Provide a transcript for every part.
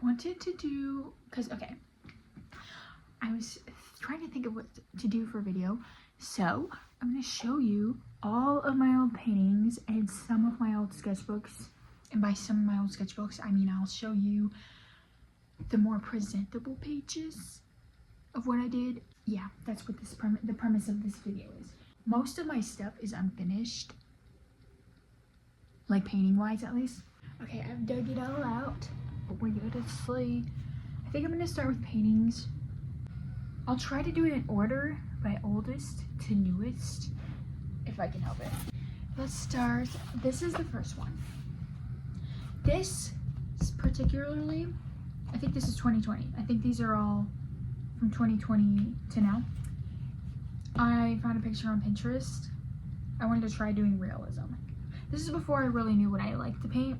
wanted to do, because, okay, I was trying to think of what to do for a video, so I'm going to show you all of my old paintings and some of my old sketchbooks. And by some of my old sketchbooks, I mean I'll show you the more presentable pages of what I did. Yeah, that's what the premise of this video is. Most of my stuff is unfinished, like painting wise at least. Okay, I've dug it all out, but we're good to see. I think I'm gonna start with paintings. I'll try to do it in order by oldest to newest, if I can help it. Let's start. This is the first one. This is particularly, I think this is 2020. I think these are all from 2020 to now. I found a picture on Pinterest. I wanted to try doing realism. This is before I really knew what I liked to paint.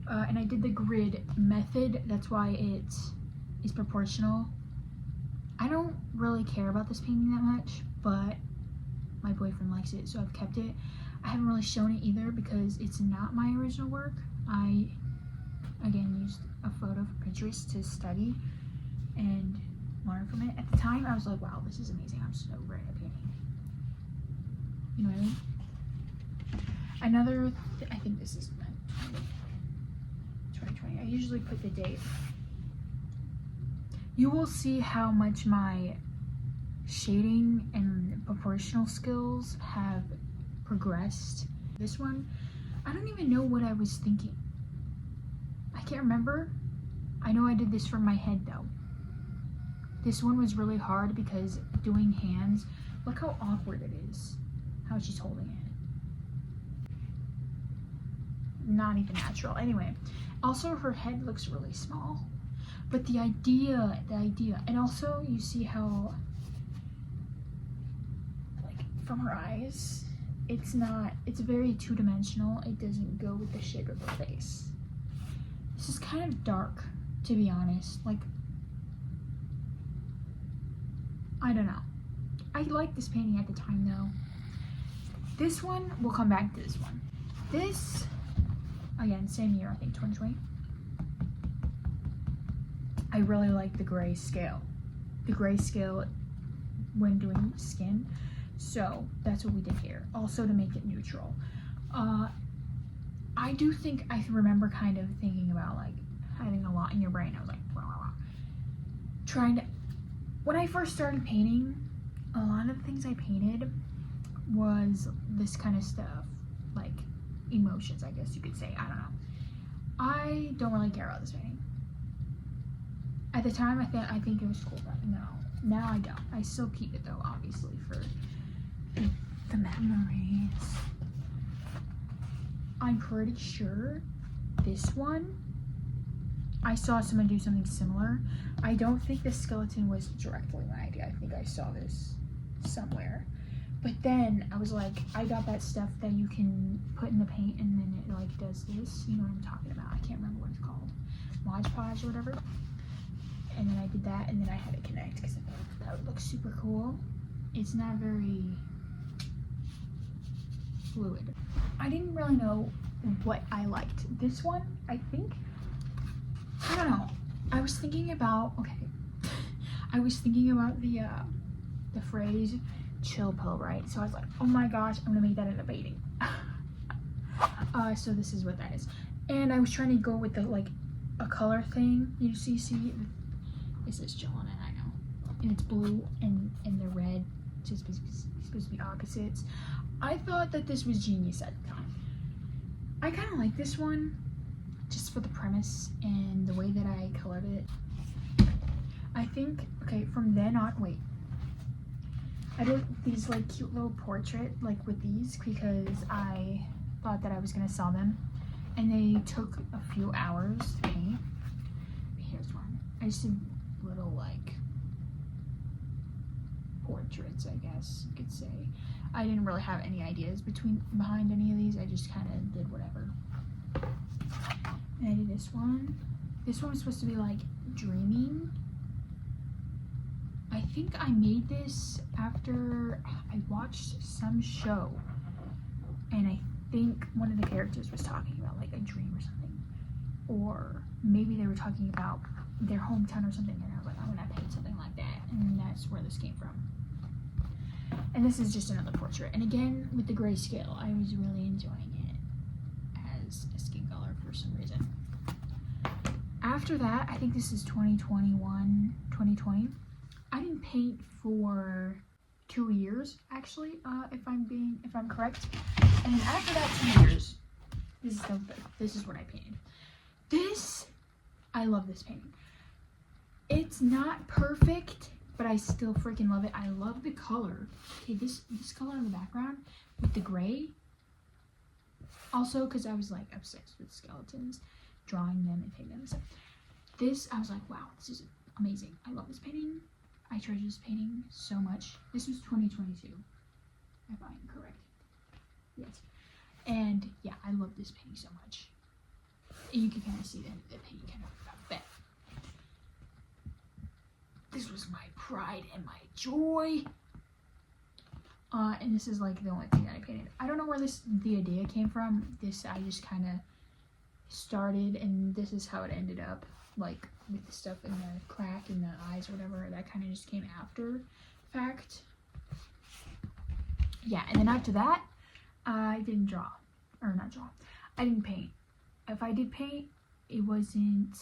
And I did the grid method. That's why it is proportional. I don't really care about this painting that much, but my boyfriend likes it, so I've kept it. I haven't really shown it either because it's not my original work. I, again, used a photo from Pinterest to study and learn from it. At the time, I was like, wow, this is amazing. I'm so great at painting. You know what I mean? I think this is 2020. I usually put the date. You will see how much my shading and proportional skills have progressed. This one, I don't even know what I was thinking. I can't remember. I know I did this from my head though. This one was really hard because doing hands, look how awkward it is, how she's holding it. Not even natural. Anyway, also her head looks really small, but the idea, and also you see how, like, from her eyes, it's very two-dimensional. It doesn't go with the shape of her face. This is kind of dark, to be honest. Like, I don't know. I liked this painting at the time though. This one, we'll come back to this one. This, again, same year, I think 2020. I really like the grayscale. The grayscale when doing skin. So that's what we did here. Also to make it neutral. I do think I remember kind of thinking about like having a lot in your brain. I was like, blah, blah, blah. Trying to, when I first started painting, a lot of the things I painted was this kind of stuff, like emotions, I guess you could say. I don't know. I don't really care about this painting. At the time, I think it was cool, but no. Now I don't. I still keep it though, obviously, for the memories. I'm pretty sure this one, I saw someone do something similar. I don't think the skeleton was directly my idea. I think I saw this somewhere. But then I was like, I got that stuff that you can put in the paint and then it like does this. You know what I'm talking about. I can't remember what it's called. Mod Podge or whatever. And then I did that and then I had it connect because I thought that would look super cool. It's not very fluid. I didn't really know what I liked. This one, I think, I don't know. I was thinking about, I was thinking about the phrase chill pill, right? So I was like, oh my gosh, I'm gonna make that in a painting. So this is what that is. And I was trying to go with the like a color thing. You see, it says chill on it, I know. And it's blue and the red, just supposed to be opposites. I thought that this was genius at the time. I kind of like this one just for the premise and the way that I colored it. I think, okay, from then on, wait. I did these like cute little portrait like with these because I thought that I was gonna sell them. And they took a few hours to paint. Here's one. I just did little like portraits, I guess you could say. I didn't really have any ideas behind any of these. I just kind of did whatever. And I did this one. This one was supposed to be like dreaming. I think I made this after I watched some show. And I think one of the characters was talking about like a dream or something. or maybe they were talking about their hometown or something, and I was like, I'm gonna paint something like that, and that's where this came from. And this is just another portrait, and again with the grayscale, I was really enjoying it as a skin color for some reason. After that, I think this is 2021, 2020. I didn't paint for 2 years, actually, if I'm correct. And then after that 2 years, this is what I painted. I love this painting. It's not perfect, but I still freaking love it. I love the color. Okay, this color in the background with the gray. Also, because I was like obsessed with skeletons, drawing them and painting them and stuff. This, I was like, wow, this is amazing. I love this painting. I treasure this painting so much. This was 2022, if I'm correct. Yes. And yeah, I love this painting so much. And you can kind of see that the painting kind of got bent. This was my pride and my joy. And this is like the only thing that I painted. I don't know where the idea came from. I just kind of started, and this is how it ended up. Like with the stuff in the crack in the eyes or whatever, that kind of just came after fact. Yeah, and then after that, I didn't draw. Or not draw. I didn't paint. If I did paint, it wasn't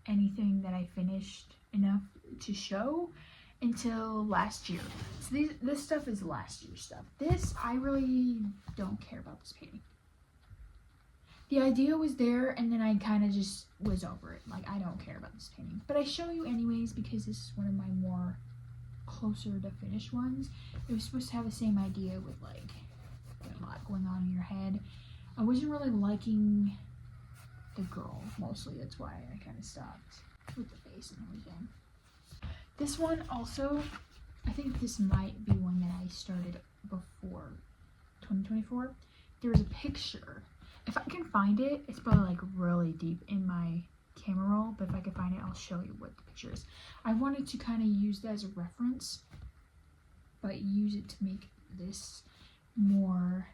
anything that I finished enough to show until last year. So this stuff is last year's stuff. This, I really don't care about this painting. The idea was there, and then I kind of just was over it. Like, I don't care about this painting. But I show you anyways because this is one of my more closer to finished ones. It was supposed to have the same idea with, like, a lot going on in your head. I wasn't really liking the girl, mostly. That's why I kind of stopped with the face and everything. This one also, I think this might be one that I started before 2024. There was a picture. If I can find it, it's probably like really deep in my camera roll, but if I can find it, I'll show you what the picture is. I wanted to kind of use that as a reference, but use it to make this more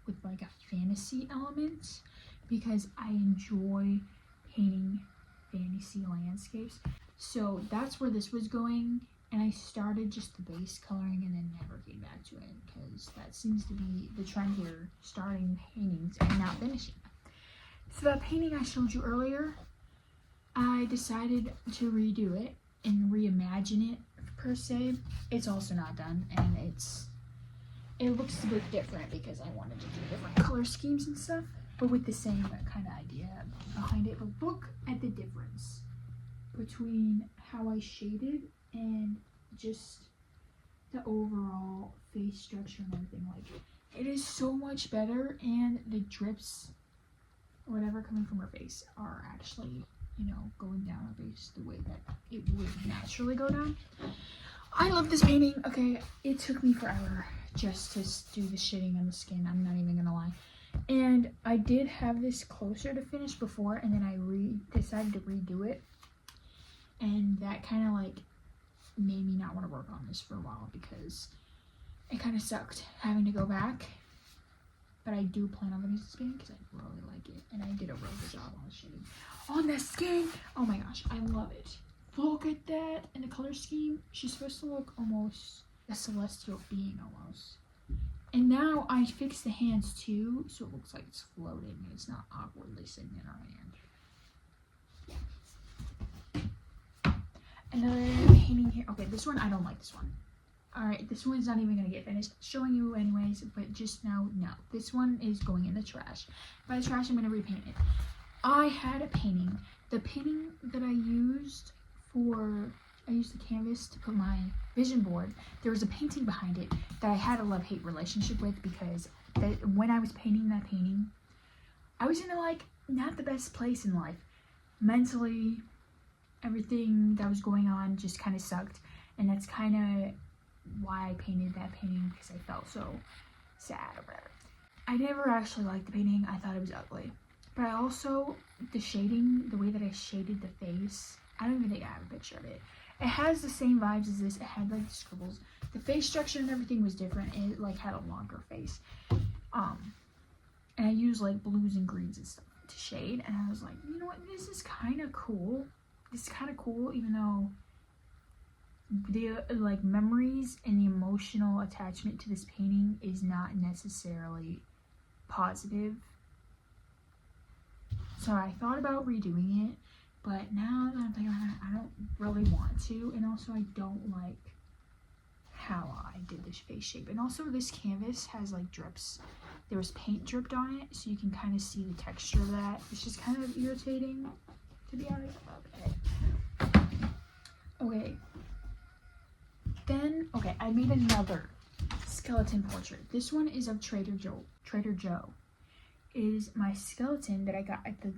with like a fantasy element, because I enjoy painting fantasy landscapes. So that's where this was going, and I started just the base coloring and then never came back to it, because that seems to be the trend here, starting paintings and not finishing. So that painting I showed you earlier, I decided to redo it and reimagine it per se. It's also not done, and it looks a bit different because I wanted to do different color schemes and stuff, but with the same kind of idea behind it. But look at the difference between how I shaded and just the overall face structure and everything. Like, it is so much better, and the drips or whatever coming from her face are actually, you know, going down her face the way that it would naturally go down. I love this painting. Okay, it took me forever just to do the shading on the skin, I'm not even gonna lie. And I did have this closer to finish before, and then I decided to redo it, and that kind of like made me not want to work on this for a while, because it kind of sucked having to go back. But I do plan on finishing this painting because I really like it, and I did a really good job on the shading on the skin. Oh my gosh, I love it. Look at that. And the color scheme, she's supposed to look almost a celestial being almost. And now I fixed the hands too, so it looks like it's floating and it's not awkwardly sitting in our hand. Another painting here. Okay, this one, I don't like this one. Alright, this one's not even gonna get finished showing you anyways, but just now, no. This one is going in the trash. By the trash, I'm gonna repaint it. I had a painting. The painting that I used the canvas to put my vision board. There was a painting behind it that I had a love-hate relationship with, because when I was painting that painting, I was in like not the best place in life. Mentally, everything that was going on just kind of sucked, and that's kind of why I painted that painting, because I felt so sad or whatever. I never actually liked the painting. I thought it was ugly. But I also, the shading, the way that I shaded the face, I don't even think I have a picture of it. It has the same vibes as this. It had like the scribbles. The face structure and everything was different. It like had a longer face. And I used like blues and greens and stuff. to shade, and I was like, you know what, this is kind of cool. This is kind of cool, even though the like memories and the emotional attachment to this painting is not necessarily positive. So I thought about redoing it, but now that I'm thinking about it, I don't really want to, and also I don't like how I did this face shape. And also this canvas has like drips. There was paint dripped on it, so you can kind of see the texture of that. It's just kind of irritating, to be honest. Okay. Then, okay, I made another skeleton portrait. This one is of Trader Joe. Trader Joe is my skeleton that I got at the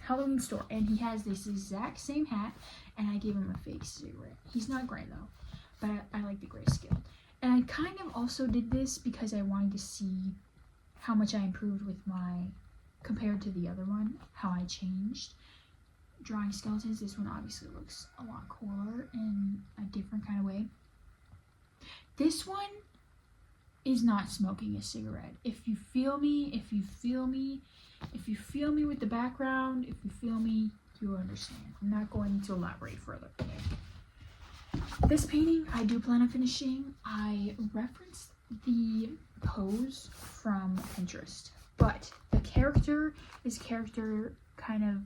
Halloween store, and he has this exact same hat, and I gave him a fake cigarette. He's not gray though, but I like the grayscale. And I kind of also did this because I wanted to see how much I improved with my, compared to the other one, how I changed drawing skeletons. This one obviously looks a lot cooler in a different kind of way. This one is not smoking a cigarette. If you feel me, if you feel me with the background, if you feel me, you'll understand. I'm not going to elaborate further. This painting I do plan on finishing. I referenced the pose from Pinterest, but the character is kind of,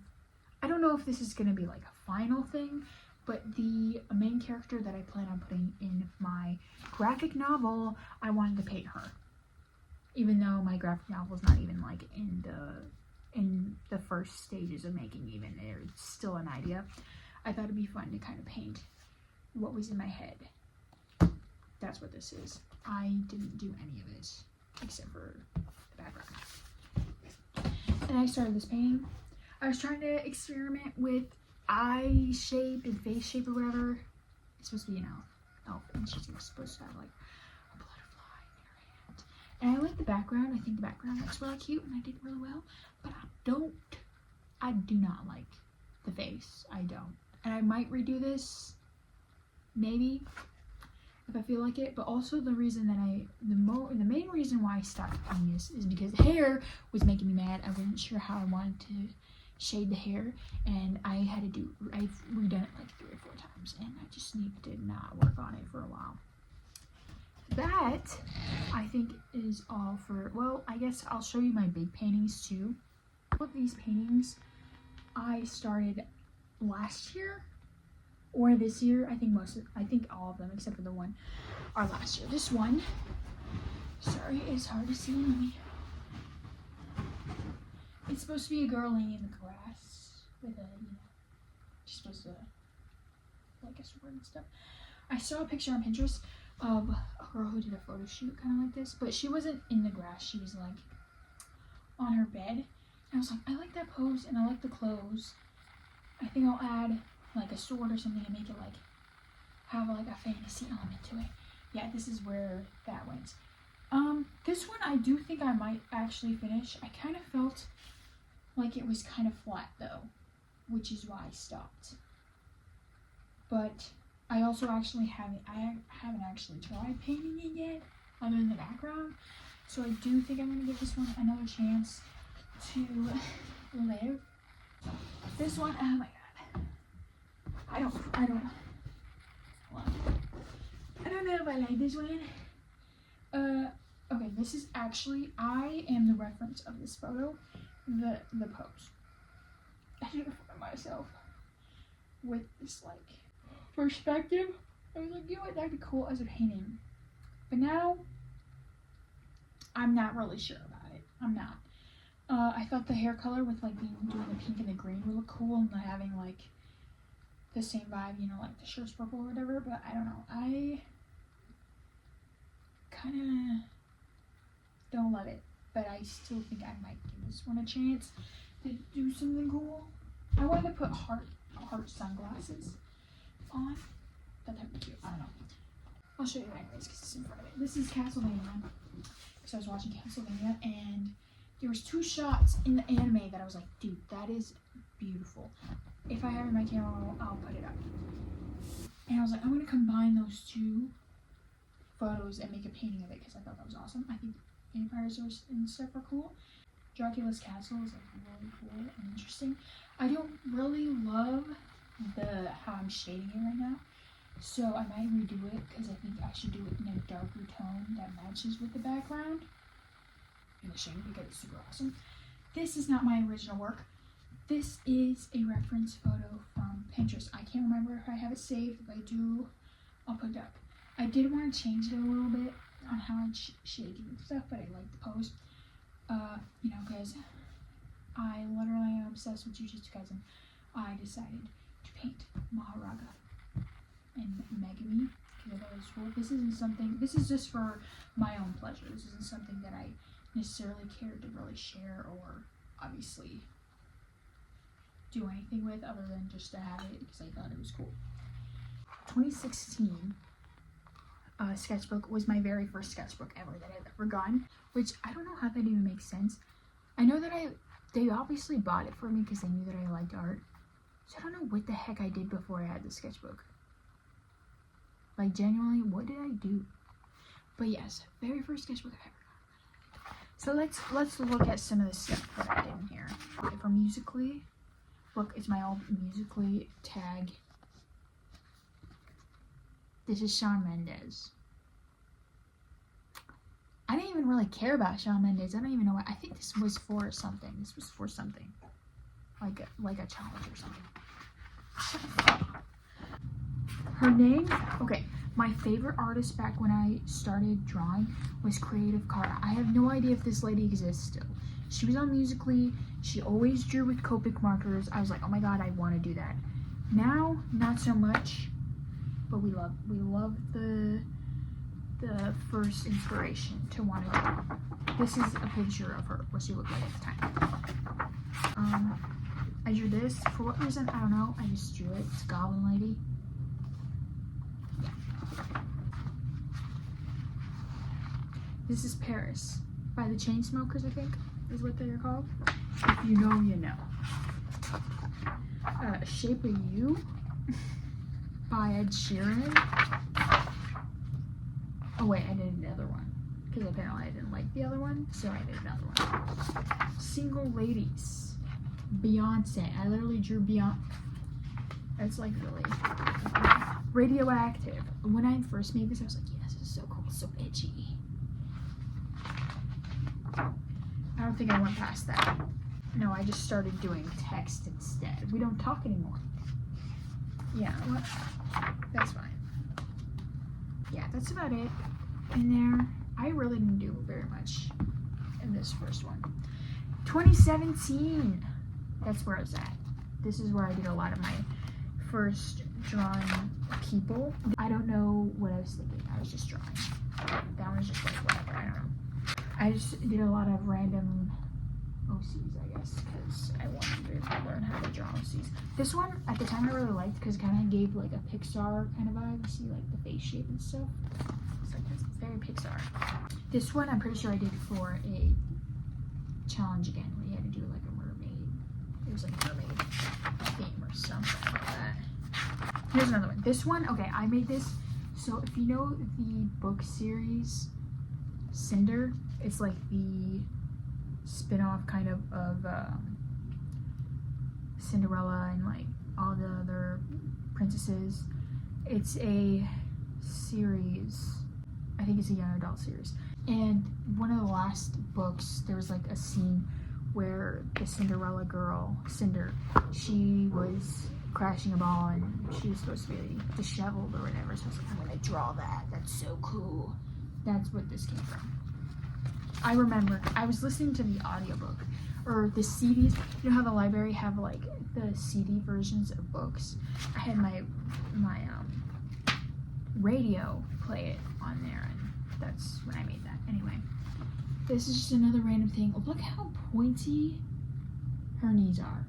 I don't know if this is going to be like a final thing, but the main character that I plan on putting in my graphic novel, I wanted to paint her. Even though my graphic novel is not even like in the first stages of making, even there's still an idea. I thought it'd be fun to kind of paint what was in my head. That's what this is. I didn't do any of it except for the background. And I started this painting. I was trying to experiment with eye shape and face shape or whatever. It's supposed to be an elf, and she's supposed to have like a butterfly in her hand. And I like the background. I think the background looks really cute, and I did really well. But I do not like the face. I don't. And I might redo this, maybe, if I feel like it. But also the reason that the main reason why I stopped doing this is because the hair was making me mad. I wasn't sure how I wanted to shade the hair, and I've redone it like 3 or 4 times, and I just needed to not work on it for a while. That, I think, is all for, well, I guess I'll show you my big paintings too. All of these paintings I started last year or this year. I think all of them except for the one are last year. This one, sorry, it's hard to see me. It's supposed to be a girl laying in the grass with a, she's supposed to like a sword and stuff. I saw a picture on Pinterest of a girl who did a photo shoot kind of like this, but she wasn't in the grass. She was like on her bed. And I was like, I like that pose and I like the clothes. I think I'll add like a sword or something and make it like have like a fantasy element to it. Yeah, this is where that went. This one I do think I might actually finish. I kind of felt like it was kind of flat though, which is why I stopped. But I also actually haven't actually tried painting it yet, other than the background. So I do think I'm gonna give this one another chance to live. This one, oh my god, I don't know if I like this one. Okay, this is actually, I am the reference of this photo, the pose. I did it for myself with this like perspective. I was like, you know what, that'd be cool as a painting. But now, I'm not really sure about it. I'm not. I thought the hair color with like doing the pink and the green would look cool and having like the same vibe, you know, like the shirt's purple or whatever, but I don't know. I kind of don't love it, but I still think I might give this one a chance to do something cool. I wanted to put heart sunglasses on. That would be cute. I don't know. I'll show you anyways because it's in front of it. This is Castlevania. Because I was watching Castlevania and there was 2 shots in the anime that I was like, dude, that is beautiful. If I have it in my camera roll, I'll put it up. And I was like, I'm gonna combine those 2 photos and make a painting of it because I thought that was awesome. I think vampires and stuff are cool. Dracula's castle is like really cool and interesting. I don't really love how I'm shading it right now, so I might redo it because I think I should do it in a darker tone that matches with the background. Finishing because it's super awesome. This is not my original work. This is a reference photo from Pinterest. I can't remember if I have it saved. If I do, I'll put it up. I did want to change it a little bit on how I'm shaking and stuff, but I like the pose. You know, guys, I literally am obsessed with Jujutsu Kaisen. I decided to paint Maharaga and Megami because I thought it was cool. This is just for my own pleasure. This isn't something that I necessarily cared to really share or obviously do anything with other than just to have it because I thought it was cool. 2016 sketchbook was my very first sketchbook ever that I've ever gotten, which I don't know how that even makes sense. I know that they obviously bought it for me because they knew that I liked art, so I don't know what the heck I did before I had the sketchbook. Like, genuinely, what did I do? But yes, very first sketchbook I've ever gotten. So let's look at some of the stuff that I did in here. Okay, for Musically, look, it's my old Musically tag. This is Shawn Mendes. I didn't even really care about Shawn Mendes. I don't even know why. I think this was for something. This was for something. Like a challenge or something. Her name, okay, my favorite artist back when I started drawing was Creative Cara. I have no idea if this lady exists still. She was on Musically. She always drew with Copic markers. I was like, oh my god, I want to do that. Now, not so much. But we love the first inspiration to want to do. This is a picture of her, what she looked like at the time. I drew this for what reason, I don't know. I just drew it. It's a Goblin Lady. Yeah. This is Paris by the Chainsmokers, I think is what they're called. If you know, you know. Shape of You by Ed Sheeran. Oh wait, I did another one because apparently I didn't like the other one, so I did another one. Single Ladies, Beyonce. I literally drew Beyonce. It's like really Radioactive. When I first made this, I was like, yeah, this is so cool, so edgy. I don't think I went past that. No, I just started doing text instead. We don't talk anymore. Yeah, what? That's fine. Yeah, that's about it in there. I really didn't do very much in this first one. 2017. That's where I was at. This is where I did a lot of my first drawing people. I don't know what I was thinking. I was just drawing. That was just like whatever. I don't know. I just did a lot of random OCs, I guess, because I wanted to learn how to draw OCs. This one, at the time, I really liked because it kind of gave like a Pixar kind of vibe. You see like the face shape and stuff. It's like it's very Pixar. This one, I'm pretty sure I did for a challenge again, where you had to do like a mermaid. It was like a mermaid theme or something like that. Here's another one. This one, okay, I made this. So if you know the book series Cinder, it's like the spin-off kind of Cinderella and like all the other princesses. It's a series, I think it's a young adult series, and one of the last books there was like a scene where the Cinderella girl, Cinder, she was crashing a ball and she was supposed to be disheveled or whatever, so I was like, I'm gonna draw that, that's so cool. That's what this came from. I remember I was listening to the audiobook or the CDs. You know how the library have like the CD versions of books? I had my radio play it on there, and that's when I made that. Anyway, this is just another random thing. Look how pointy her knees are.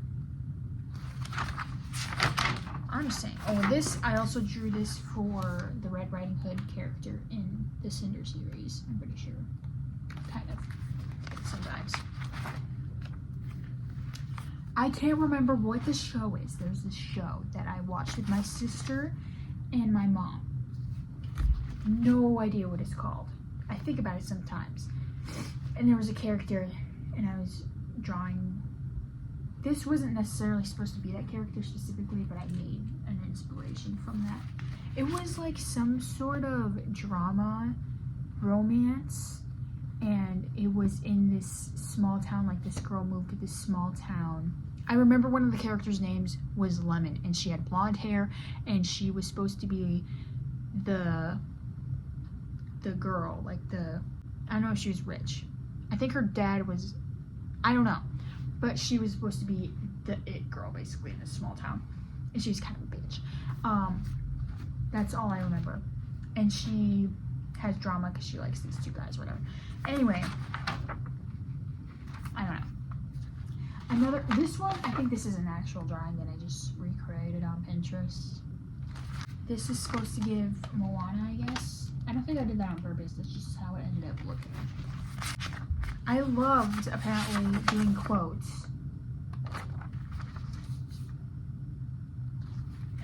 I'm just saying. Oh, this, I also drew this for the Red Riding Hood character in the Cinder series, I'm pretty sure. Kind of. Sometimes. I can't remember what the show is. There's this show that I watched with my sister and my mom. No idea what it's called. I think about it sometimes. And there was a character, and I was drawing. This wasn't necessarily supposed to be that character specifically, but I made an inspiration from that. It was like some sort of drama, romance, and it was in this small town. Like, this girl moved to this small town. I remember one of the characters' names was Lemon, and she had blonde hair, and she was supposed to be the girl, like I don't know if she was rich. I think her dad was, I don't know, but she was supposed to be the it girl basically in this small town, and she's kind of a bitch. That's all I remember. And she has drama because she likes these two guys or whatever. Anyway, I don't know. This one, I think this is an actual drawing that I just recreated on Pinterest. This is supposed to give Moana, I guess. I don't think I did that on purpose. That's just how it ended up looking. I loved, apparently, doing quotes.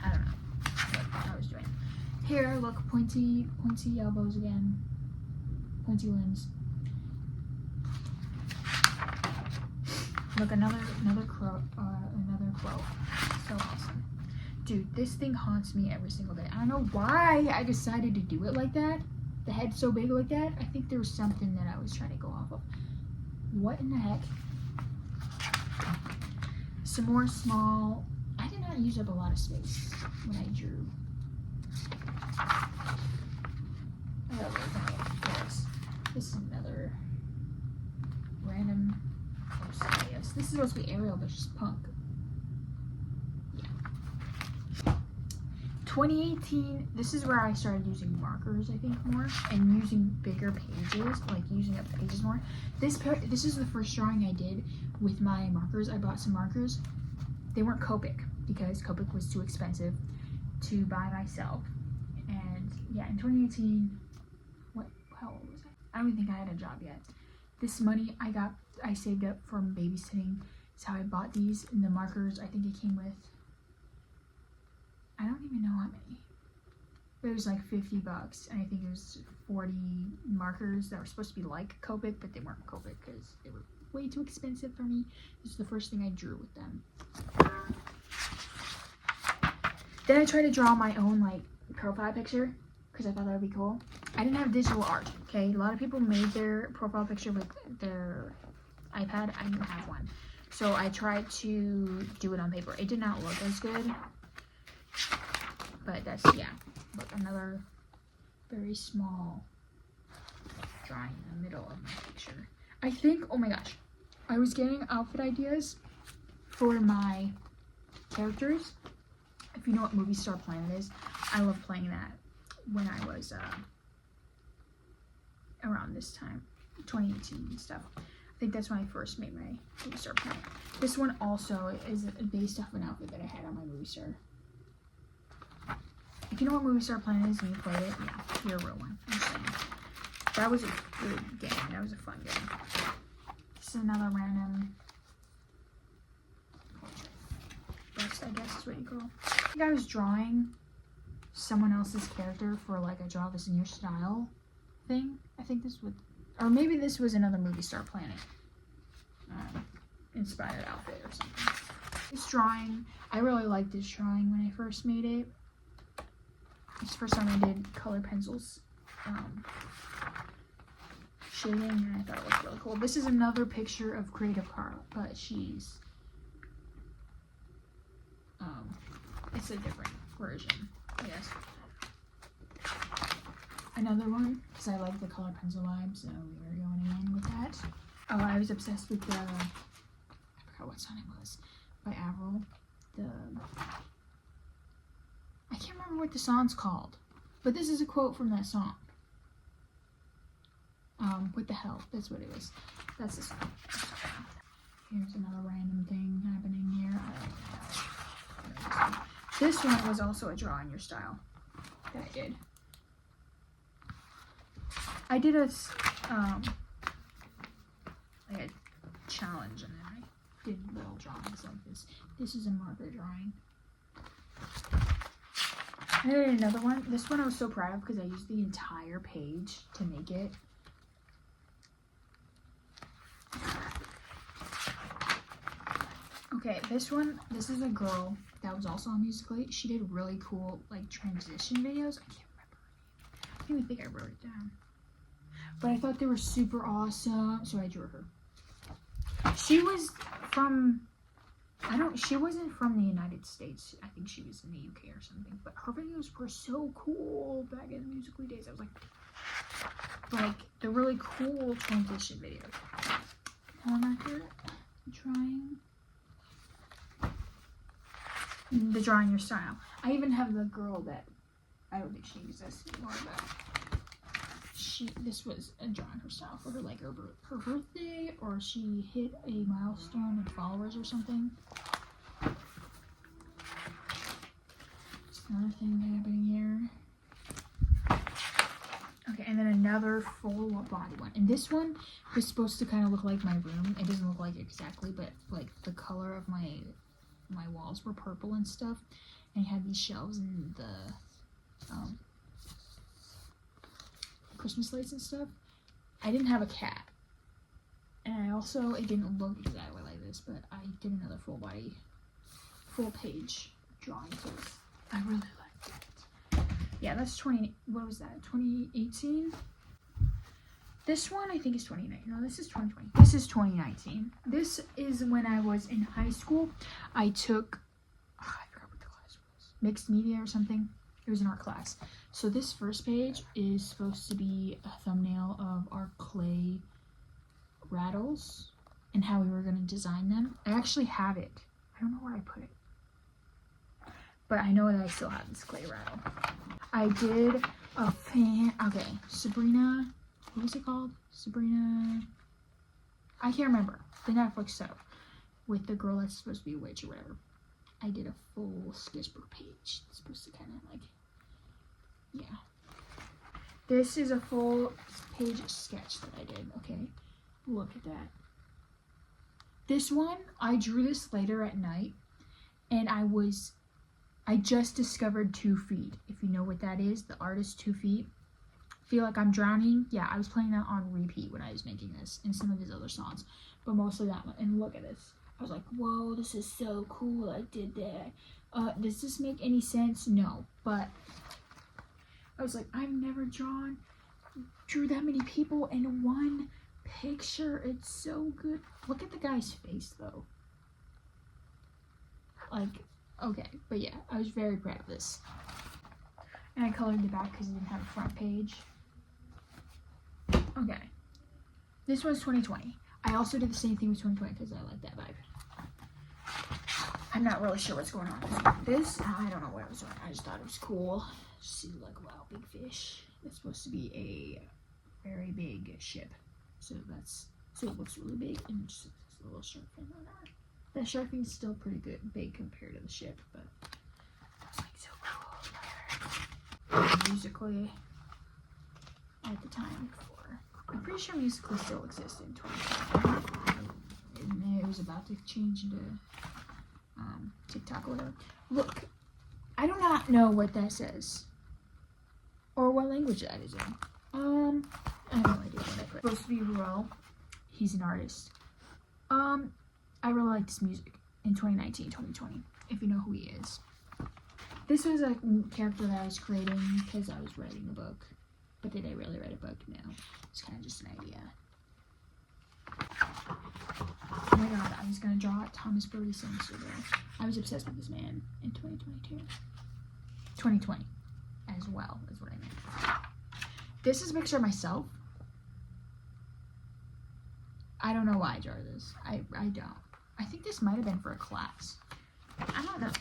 I don't know what I was doing. Here, look, pointy elbows again. Pointy limbs. Look, another quote. So awesome. Dude, this thing haunts me every single day. I don't know why I decided to do it like that. The head's so big like that. I think there was something that I was trying to go off of. What in the heck? Some more small. I did not use up a lot of space when I drew. This is another random. Yes, this is supposed to be Ariel, but she's punk. 2018, this is where I started using markers, I think, more, and using bigger pages, like using up pages more. This is the first drawing I did with my markers. I bought some markers. They weren't Copic because Copic was too expensive to buy myself. And yeah, in 2018, how old was I? I don't even think I had a job yet. This money I saved up from babysitting. That's how I bought these. And the markers, I think it came with, I don't even know how many. But it was like $50, and I think it was 40 markers that were supposed to be like Copic, but they weren't Copic because they were way too expensive for me. This is the first thing I drew with them. Then I tried to draw my own like profile picture because I thought that would be cool. I didn't have digital art, okay? A lot of people made their profile picture with their iPad. I didn't have one. So I tried to do it on paper. It did not look as good. But that's, yeah. Look, another very small drawing in the middle of my picture. I think, oh my gosh, I was getting outfit ideas for my characters. If you know what Movie Star Planet is, I love playing that when I was around this time, 2018 and stuff. I think that's when I first made my Movie Star Planet. This one also is based off an outfit that I had on my Movie Star. If you know what Movie Star Planet is and you played it, yeah, you're a real one. I'm just saying. That was a good game. That was a fun game. This is another random portrait. Bust, I guess is what you call it. I think I was drawing someone else's character for like a draw this in your style thing. I think this would, or maybe this was another Movie Star Planet inspired outfit or something. This drawing, I really liked this drawing when I first made it. It's the first time I did color pencils shading, and I thought it looked really cool. This is another picture of Creative Carl, but she's it's a different version, I guess. Another one, because I like the color pencil vibe, so we were going in with that. Oh, I was obsessed with the, I forgot what song it was, by Avril. I can't remember what the song's called, but this is a quote from that song. What the hell? That's what it is. That's the song. Here's another random thing happening here. This one was also a draw in your style that I did. I did a challenge, and then I did little drawings like this. This is a marker drawing. I did another one. This one I was so proud of because I used the entire page to make it. Okay, this is a girl that was also on Musical.ly. She did really cool, like, transition videos. I can't remember. I don't even think I wrote it down. But I thought they were super awesome, so I drew her. She was from, she wasn't from the United States. I think she was in the UK or something. But her videos were so cool back in the Musical.ly days. I was like, the really cool transition videos. Color marker, drawing. The drawing your style. I even have the girl that, I don't think she exists anymore, but this was a drawing her style for her, like, her birthday, or she hit a milestone in followers or something. Just another thing happening here. Okay, and then another full body one. And this one was supposed to kind of look like my room. It doesn't look like exactly, but like the color of my walls were purple and stuff. And I had these shelves and the Christmas lights and stuff. I didn't have a cat. And I also, it didn't look exactly like this, but I did another full page drawing because I really liked it. Yeah, that's 2018? This one I think is 2019. No, this is 2020. This is 2019. This is when I was in high school. I took, I forgot what the class was. Mixed media or something. It was an art class. So this first page is supposed to be a thumbnail of our clay rattles and how we were going to design them. I actually have it. I don't know where I put it. But I know that I still have this clay rattle. I did a Sabrina, what was it called? Sabrina, I can't remember. The Netflix stuff with the girl that's supposed to be a witch or whatever. I did a full sketchbook page. It's supposed to kind of like, yeah. This is a full page sketch that I did, okay? Look at that. This one, I drew this later at night, and I just discovered 2 feet. If you know what that is, the artist 2 feet. Feel like I'm drowning. Yeah, I was playing that on repeat when I was making this and some of his other songs, but mostly that one. And look at this. I was like, whoa, this is so cool. I did that. Does this make any sense? No, but I was like, I've never drew that many people in one picture. It's so good. Look at the guy's face though. Like, okay, but yeah, I was very proud of this. And I colored the back because it didn't have a front page. Okay, this was 2020. I also did the same thing with 2020 because I like that vibe. I'm not really sure what's going on with this. I don't know what I was doing. I just thought it was cool. See, like, wow, big fish. It's supposed to be a very big ship. So it looks really big, and just a little shark fin on that. That shark fin is still pretty good, big compared to the ship, but it's like so cool. Musical.ly at the time before. I'm pretty sure Musical.ly still exists in 2020. And it was about to change into TikTok or whatever. Look, I do not know what that says. Or what language that is in. I have no idea what I put. Supposed to be Ruel. He's an artist. I really like this music in 2019, 2020, if you know who he is. This was a character that I was creating because I was writing a book. But did I really write a book? No. It's kind of just an idea. Oh my god, I was going to draw Thomas Brody so bad. I was obsessed with this man in 2022. 2020 as well is what I meant. This is a picture of myself. I don't know why I drew this. I don't. I think this might have been for a class. I don't know.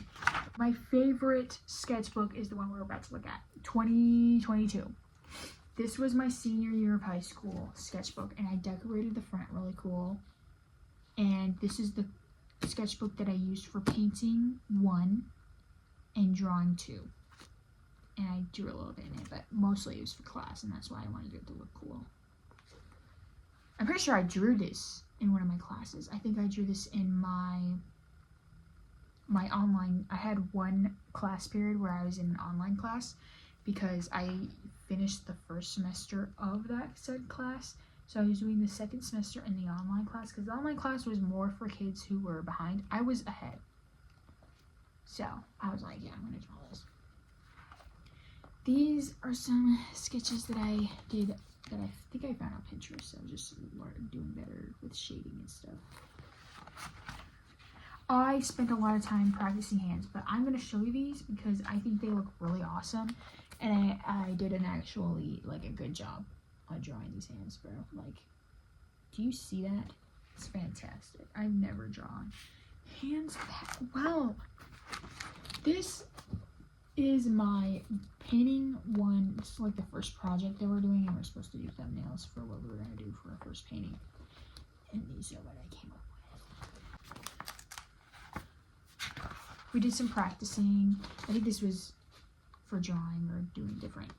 My favorite sketchbook is the one we're about to look at. 2022. This was my senior year of high school sketchbook, and I decorated the front really cool. And this is the sketchbook that I used for painting 1 and drawing 2. And I drew a little bit in it, but mostly it was for class, and that's why I wanted it to look cool. I'm pretty sure I drew this in one of my classes. I think I drew this in my online. I had one class period where I was in an online class because I finished the first semester of that said class. So I was doing the second semester in the online class because the online class was more for kids who were behind. I was ahead. So I was like, yeah, I'm going to draw this. These are some sketches that I did that I think I found on Pinterest. So I'm just doing better with shading and stuff. I spent a lot of time practicing hands, but I'm going to show you these because I think they look really awesome. And I did an actually, like, a good job on drawing these hands, bro. Like, do you see that? It's fantastic. I've never drawn hands that well. This is my painting one. It's like the first project that we're doing, and we're supposed to do thumbnails for what we were going to do for our first painting. And these are what I came up with. We did some practicing. I think this was for drawing or doing different.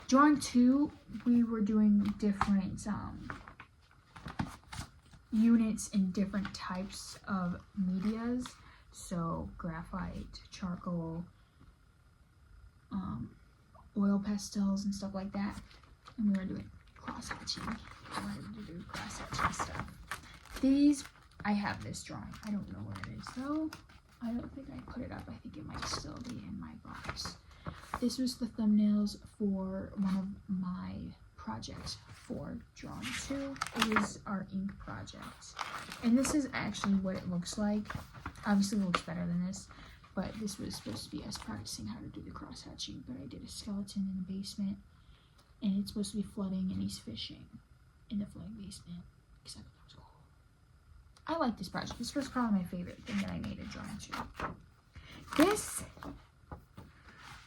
Drawing 2, we were doing different units in different types of medias. So graphite, charcoal, oil pastels and stuff like that. And we were doing cross hatching. I wanted to do cross hatching stuff. These, I have this drawing. I don't know where it is though. I don't think I put it up. I think it might still be in my box. This was the thumbnails for one of my projects for drawing 2. It was our ink project. And this is actually what it looks like. Obviously it looks better than this, but this was supposed to be us practicing how to do the cross hatching. But I did a skeleton in the basement, and it's supposed to be flooding, and he's fishing in the flooding basement. Because I thought that was cool. I like this project. This was probably my favorite thing that I made in drawing 2. This,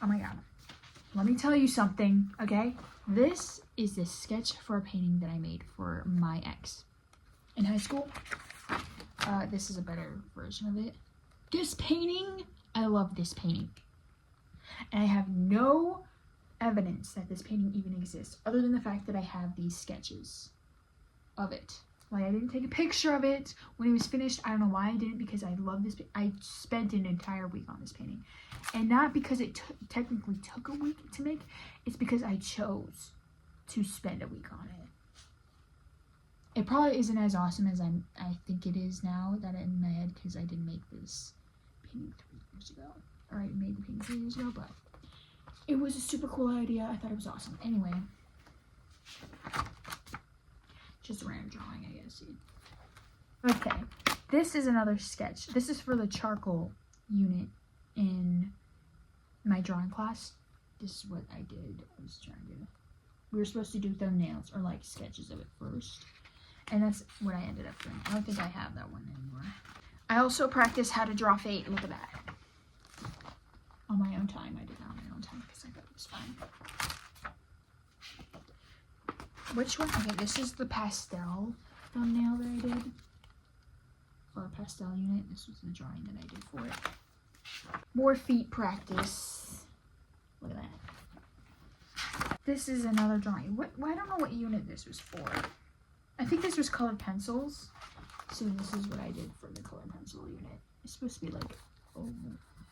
oh my god. Let me tell you something, okay? This is the sketch for a painting that I made for my ex in high school. This is a better version of it. This painting, I love this painting. And I have no evidence that this painting even exists, other than the fact that I have these sketches of it. Like, I didn't take a picture of it when it was finished. I don't know why I didn't, because I love this. I spent an entire week on this painting. And not because it technically took a week to make. It's because I chose to spend a week on it. It probably isn't as awesome as I think it is now that in my head, because I didn't make this painting 3 years ago. Or I made the painting 3 years ago, but it was a super cool idea. I thought it was awesome. Anyway. Just a random drawing, I guess. Okay, this is another sketch. This is for the charcoal unit in my drawing class. This is what I did. We were supposed to do thumbnails, or like sketches of it first. And that's what I ended up doing. I don't think I have that one anymore. I also practiced how to draw fate. Look at that. On my own time. I did that on my own time because I thought it was fun. Which one? Okay, this is the pastel thumbnail that I did for a pastel unit. This was the drawing that I did for it. More feet practice. Look at that. This is another drawing. I don't know what unit this was for. I think this was colored pencils. So this is what I did for the colored pencil unit. It's supposed to be like a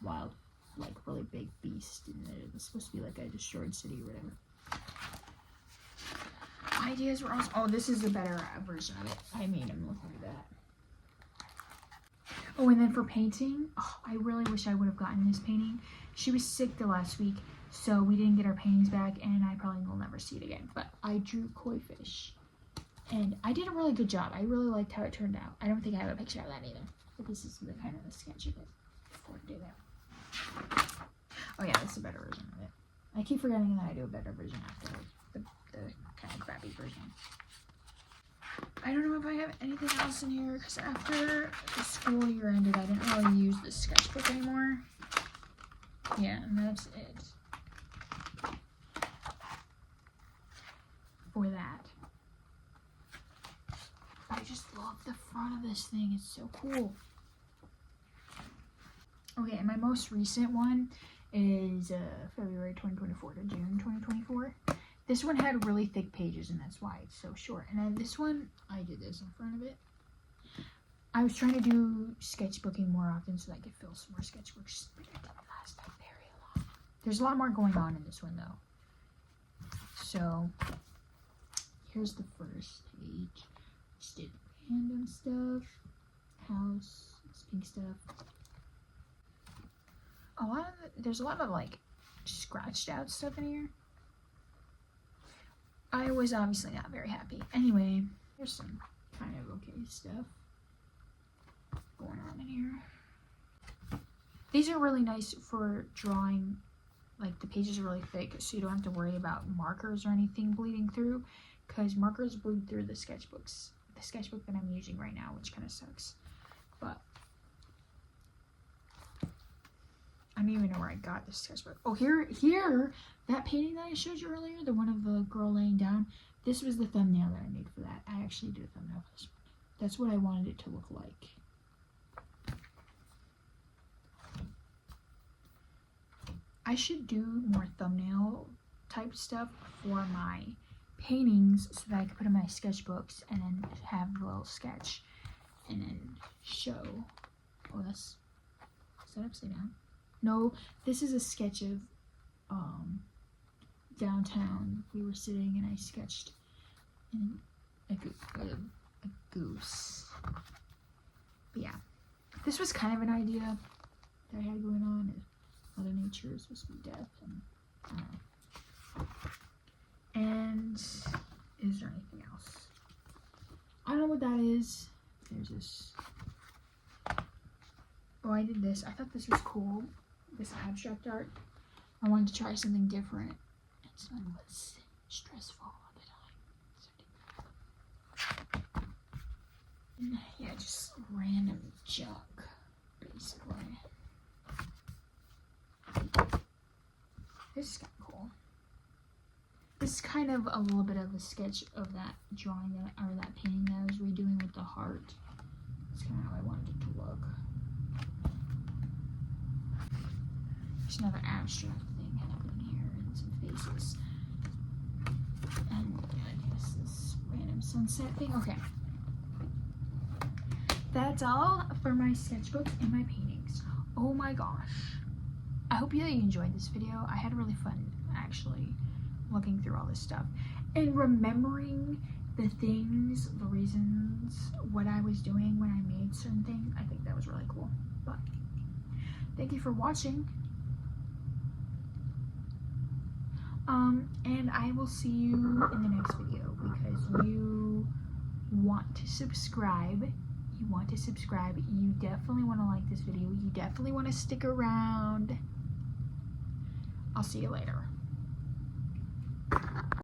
wild, like really big beast. And it's supposed to be like a destroyed city or whatever. Ideas were awesome. Oh, this is a better version of it. I made him look like that. Oh, and then for painting, oh, I really wish I would have gotten this painting. She was sick the last week, so we didn't get our paintings back, and I probably will never see it again. But I drew koi fish, and I did a really good job. I really liked how it turned out. I don't think I have a picture of that either, but this is the kind of the sketch of it before I do that. Oh yeah, this is a better version of it. I keep forgetting that I do a better version after the kind of crappy version. I don't know if I have anything else in here, because after the school year ended, I didn't really use the sketchbook anymore. Yeah, and that's it for that. I just love the front of this thing. It's so cool. Okay, and my most recent one is February 2024 to June 2024. This one had really thick pages, and that's why it's so short. And then this one, I did this in front of it. I was trying to do sketchbooking more often so that I could fill some more sketchbooks, but it didn't last that very long. There's a lot more going on in this one, though. So, here's the first page. Just did random stuff, house, pink stuff. There's a lot of like scratched out stuff in here. I was obviously not very happy. Anyway, there's some kind of okay stuff going on in here. These are really nice for drawing. Like, the pages are really thick, so you don't have to worry about markers or anything bleeding through, because markers bleed through the sketchbooks. The sketchbook that I'm using right now, which kind of sucks. But I don't even know where I got this sketchbook. Oh, here, that painting that I showed you earlier, the one of the girl laying down, this was the thumbnail that I made for that. I actually did a thumbnail for this one. That's what I wanted it to look like. I should do more thumbnail type stuff for my paintings so that I can put in my sketchbooks and then have a little sketch and then show. Oh, is that upside down? No, this is a sketch of downtown. We were sitting and I sketched in a goose. But yeah, this was kind of an idea that I had going on. Mother Nature is supposed to be death, and I don't know. And is there anything else? I don't know what that is. There's this. Oh, I did this. I thought this was cool. This abstract art. I wanted to try something different. And something was stressful all the time. And yeah, just random junk, basically. This is kind of cool. This is kind of a little bit of a sketch of that drawing or that painting that I was redoing with the heart. That's kind of how I wanted it to look. There's another abstract thing happening here and some faces. And I guess this random sunset thing. Okay. That's all for my sketchbooks and my paintings. Oh my gosh. I hope you enjoyed this video. I had really fun actually looking through all this stuff and remembering the things, the reasons, what I was doing when I made certain things. I think that was really cool. But thank you for watching. And I will see you in the next video because you want to subscribe. You definitely want to like this video. You definitely want to stick around. I'll see you later.